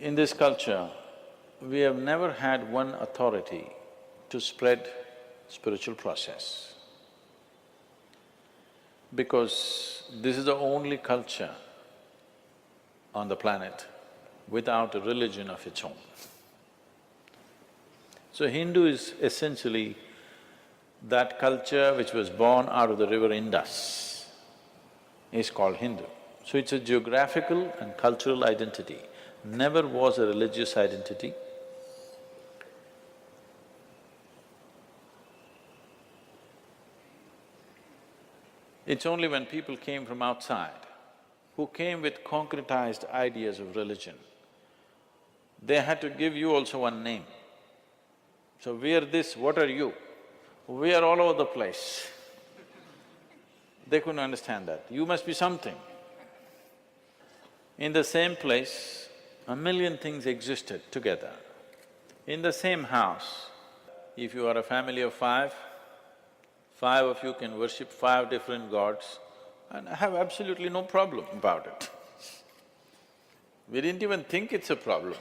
In this culture, we have never had one authority to spread spiritual process, because this is the only culture on the planet without a religion of its own. So Hindu is essentially that culture which was born out of the river Indus is called Hindu. So it's a geographical and cultural identity, never was a religious identity. It's only when people came from outside, who came with concretized ideas of religion, they had to give you also one name. So we are this, what are you? We are all over the place. They couldn't understand that, you must be something. In the same place, a million things existed together. In the same house, if you are a family of five of you can worship 5 different gods and have absolutely no problem about it. We didn't even think it's a problem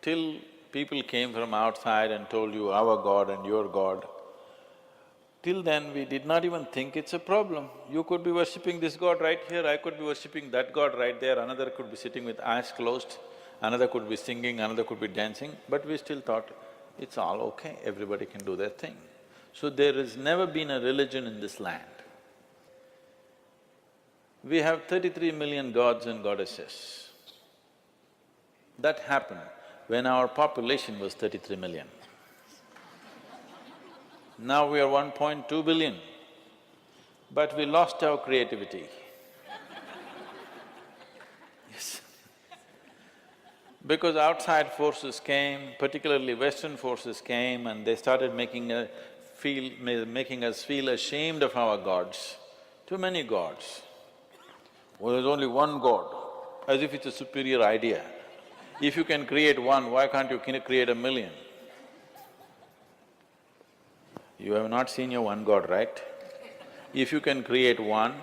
till people came from outside and told you our god and your god. Till then, we did not even think it's a problem. You could be worshipping this god right here, I could be worshipping that god right there, another could be sitting with eyes closed, another could be singing, another could be dancing, but we still thought, it's all okay, everybody can do their thing. So there has never been a religion in this land. We have 33 million gods and goddesses. That happened when our population was 33 million. Now we are 1.2 billion, but we lost our creativity. Yes. Because outside forces came, particularly Western forces came and they started making us feel ashamed of our gods. Too many gods. Well, there's only one god, as if it's a superior idea. If you can create one, why can't you create a million? You have not seen your one god, right? If you can create one,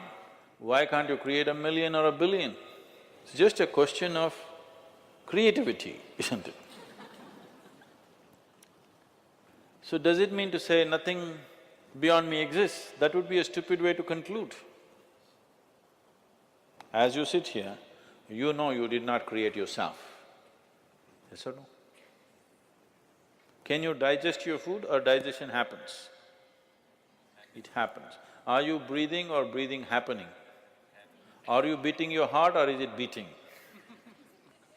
why can't you create a million or a billion? It's just a question of creativity, isn't it? So does it mean to say nothing beyond me exists? That would be a stupid way to conclude. As you sit here, you know you did not create yourself. Yes or no? Can you digest your food or digestion happens? It happens. Are you breathing or breathing happening? Are you beating your heart or is it beating?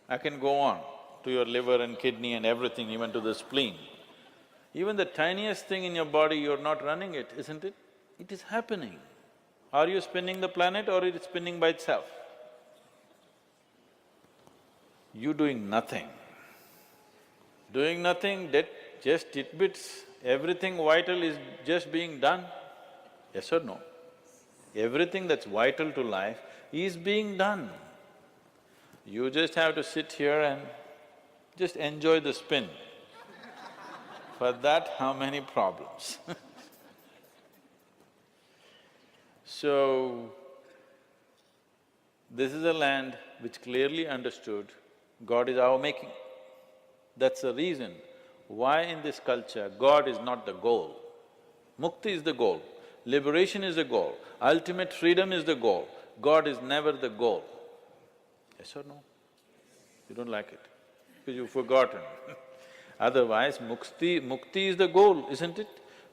I can go on to your liver and kidney and everything, even to the spleen. Even the tiniest thing in your body, you're not running it, isn't it? It is happening. Are you spinning the planet or is it spinning by itself? You doing nothing. Doing nothing, just tidbits, everything vital is just being done. Yes or no? Everything that's vital to life is being done. You just have to sit here and just enjoy the spin. For that, how many problems? So, this is a land which clearly understood God is our making. That's the reason why in this culture God is not the goal. Mukti is the goal, liberation is the goal, ultimate freedom is the goal. God is never the goal. Yes or no? You don't like it, because you've forgotten. Otherwise, mukti is the goal, isn't it?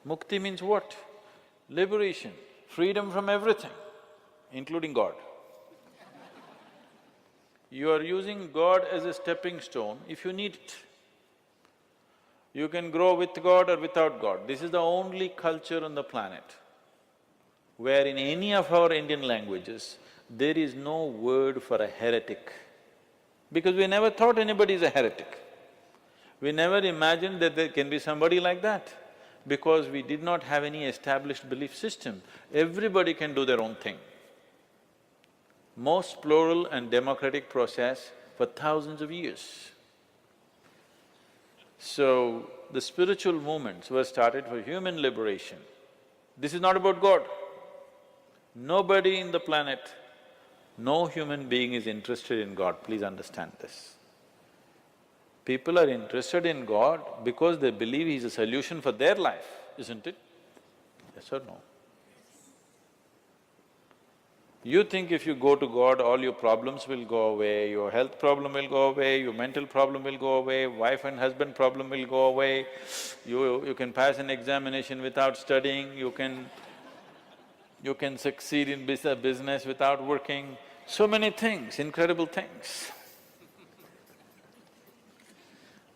Mukti means what? Liberation, freedom from everything, including God. You are using God as a stepping stone if you need it. You can grow with God or without God. This is the only culture on the planet where in any of our Indian languages, there is no word for a heretic, because we never thought anybody is a heretic. We never imagined that there can be somebody like that, because we did not have any established belief system. Everybody can do their own thing. Most plural and democratic process for thousands of years. So, the spiritual movements were started for human liberation. This is not about God. Nobody in the planet, no human being is interested in God, please understand this. People are interested in God because they believe He's a solution for their life, isn't it? Yes or no? You think if you go to God, all your problems will go away, your health problem will go away, your mental problem will go away, wife and husband problem will go away, you can pass an examination without studying, you can succeed in business without working, so many things, incredible things.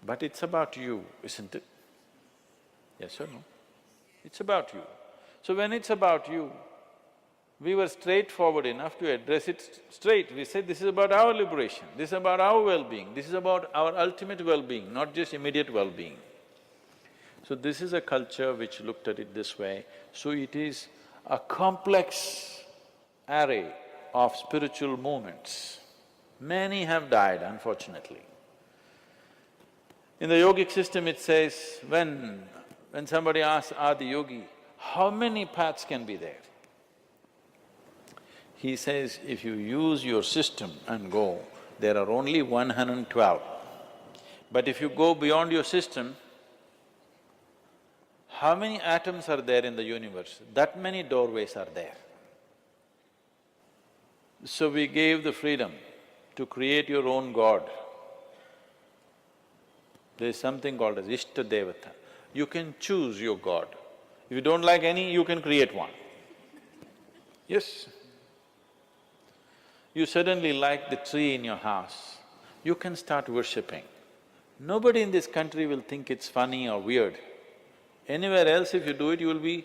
But it's about you, isn't it? Yes or no? It's about you. So when it's about you, we were straightforward enough to address it straight. We said, this is about our liberation, this is about our well-being, this is about our ultimate well-being, not just immediate well-being. So this is a culture which looked at it this way. So it is a complex array of spiritual movements. Many have died, unfortunately. In the yogic system it says, when somebody asks Adi Yogi, how many paths can be there? He says, if you use your system and go, there are only 112. But if you go beyond your system, how many atoms are there in the universe? That many doorways are there. So we gave the freedom to create your own God. There is something called as Ishta Devata. You can choose your God. If you don't like any, you can create one. Yes. You suddenly like the tree in your house, you can start worshipping. Nobody in this country will think it's funny or weird. Anywhere else if you do it,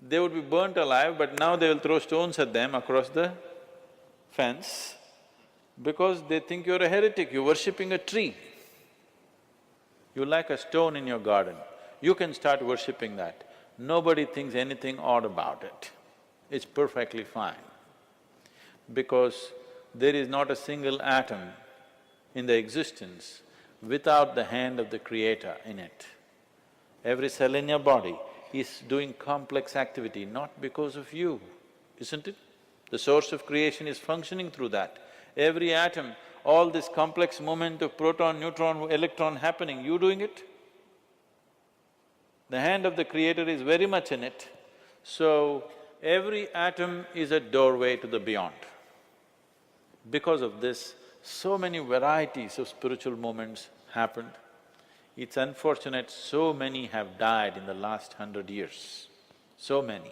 they would be burnt alive, but now they will throw stones at them across the fence because they think you're a heretic, you're worshipping a tree. You like a stone in your garden, you can start worshipping that. Nobody thinks anything odd about it. It's perfectly fine. Because there is not a single atom in the existence without the hand of the Creator in it. Every cell in your body is doing complex activity not because of you, isn't it? The source of creation is functioning through that. Every atom, all this complex movement of proton, neutron, electron happening, you doing it? The hand of the Creator is very much in it. So, every atom is a doorway to the beyond. Because of this, so many varieties of spiritual movements happened. It's unfortunate so many have died in the last 100 years, so many.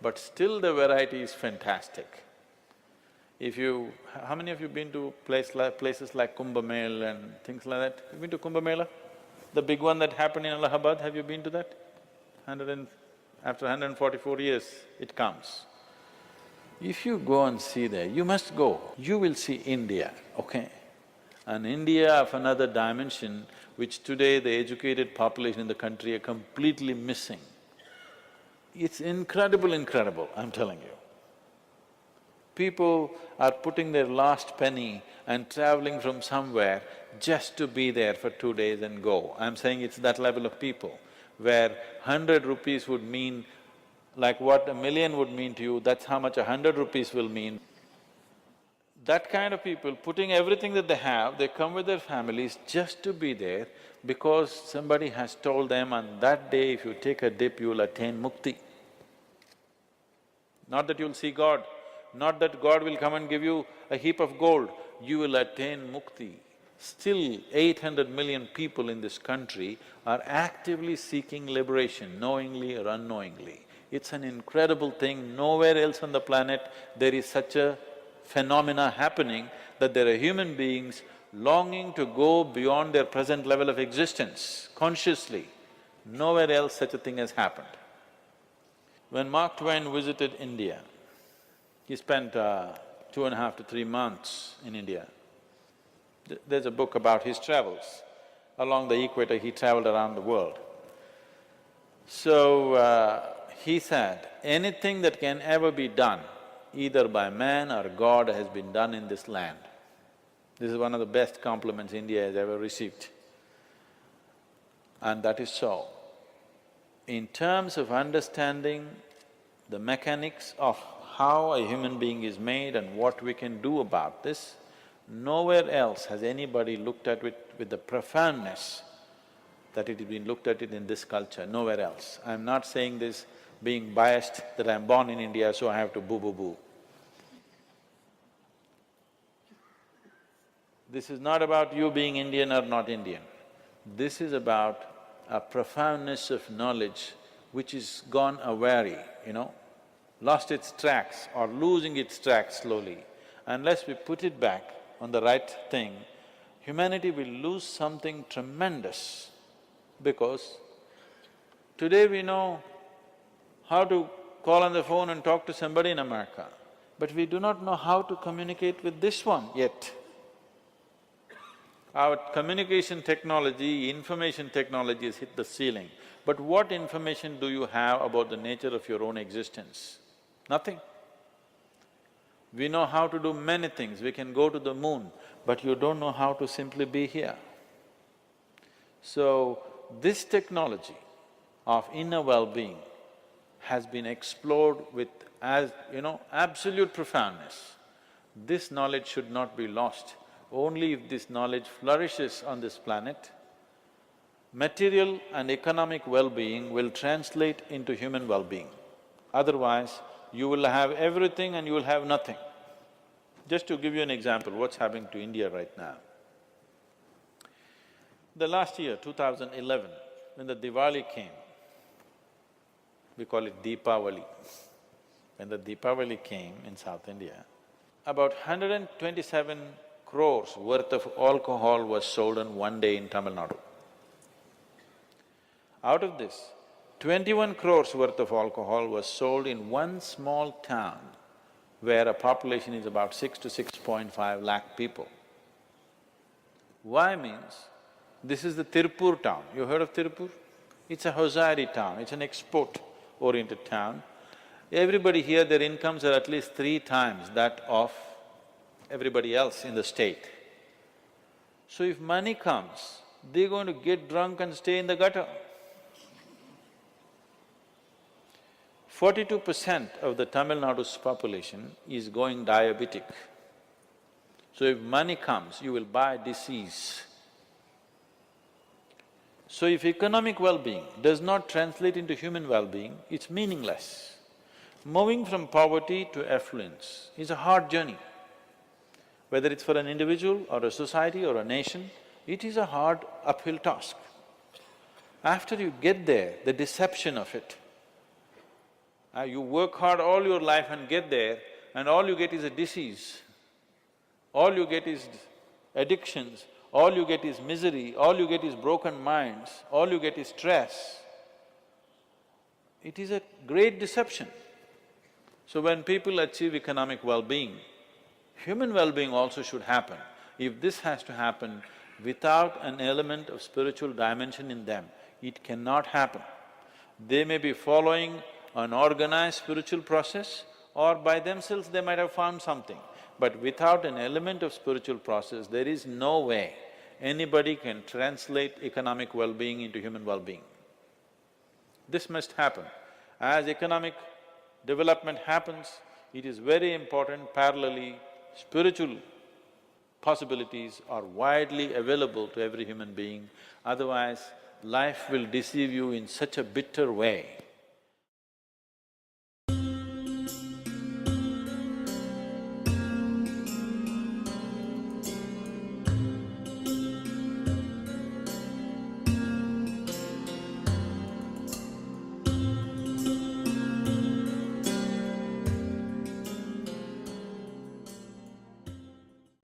But still the variety is fantastic. How many of you been to places like Kumbh Mela and things like that? You been to Kumbh Mela? The big one that happened in Allahabad, have you been to that? After 144 years, it comes. If you go and see there, you must go, you will see India, okay? An India of another dimension, which today the educated population in the country are completely missing. It's incredible, I'm telling you. People are putting their last penny and traveling from somewhere just to be there for 2 days and go. I'm saying it's that level of people, where 100 rupees would mean like what a million would mean to you, that's how much 100 rupees will mean. That kind of people, putting everything that they have, they come with their families just to be there because somebody has told them on that day if you take a dip, you will attain mukti. Not that you'll see God, not that God will come and give you a heap of gold, you will attain mukti. Still, 800 million people in this country are actively seeking liberation, knowingly or unknowingly. It's an incredible thing, nowhere else on the planet there is such a phenomena happening that there are human beings longing to go beyond their present level of existence, consciously. Nowhere else such a thing has happened. When Mark Twain visited India, he spent 2.5 to 3 months in India. There's a book about his travels. Along the equator, he traveled around the world. So, he said, anything that can ever be done, either by man or God, has been done in this land. This is one of the best compliments India has ever received. And that is so. In terms of understanding the mechanics of how a human being is made and what we can do about this, Nowhere else has anybody looked at it with the profoundness that it has been looked at it in this culture, nowhere else. I'm not saying this being biased that I'm born in India, so I have to boo-boo-boo. This is not about you being Indian or not Indian. This is about a profoundness of knowledge which is gone awry, lost its tracks or losing its tracks slowly. Unless we put it back on the right thing, humanity will lose something tremendous, because today we know how to call on the phone and talk to somebody in America, but we do not know how to communicate with this one yet. Our communication technology, information technology has hit the ceiling, but what information do you have about the nature of your own existence? Nothing. We know how to do many things, we can go to the moon, but you don't know how to simply be here. So, this technology of inner well-being has been explored with absolute profoundness. This knowledge should not be lost. Only if this knowledge flourishes on this planet, material and economic well-being will translate into human well-being. Otherwise, you will have everything and you will have nothing. Just to give you an example, what's happening to India right now. The last year, 2011, when the Diwali came, we call it Deepavali. When the Deepavali came in South India, about 127 crores worth of alcohol was sold on one day in Tamil Nadu. Out of this, 21 crores worth of alcohol was sold in one small town where a population is about 6 to 6.5 lakh people. Why means, this is the Tirupur town. You heard of Tirupur? It's a hosiery town, it's an export-oriented town. Everybody here, their incomes are at least 3 times that of everybody else in the state. So if money comes, they're going to get drunk and stay in the gutter. 42% of the Tamil Nadu's population is going diabetic. So if money comes, you will buy disease. So if economic well-being does not translate into human well-being, it's meaningless. Moving from poverty to affluence is a hard journey. Whether it's for an individual or a society or a nation, it is a hard uphill task. After you get there, the deception of it, you work hard all your life and get there, and all you get is a disease. All you get is addictions, all you get is misery, all you get is broken minds, all you get is stress. It is a great deception. So when people achieve economic well-being, human well-being also should happen. If this has to happen without an element of spiritual dimension in them, it cannot happen. They may be following an organized spiritual process, or by themselves they might have found something. But without an element of spiritual process, there is no way anybody can translate economic well-being into human well-being. This must happen. As economic development happens, it is very important parallelly, spiritual possibilities are widely available to every human being. Otherwise, life will deceive you in such a bitter way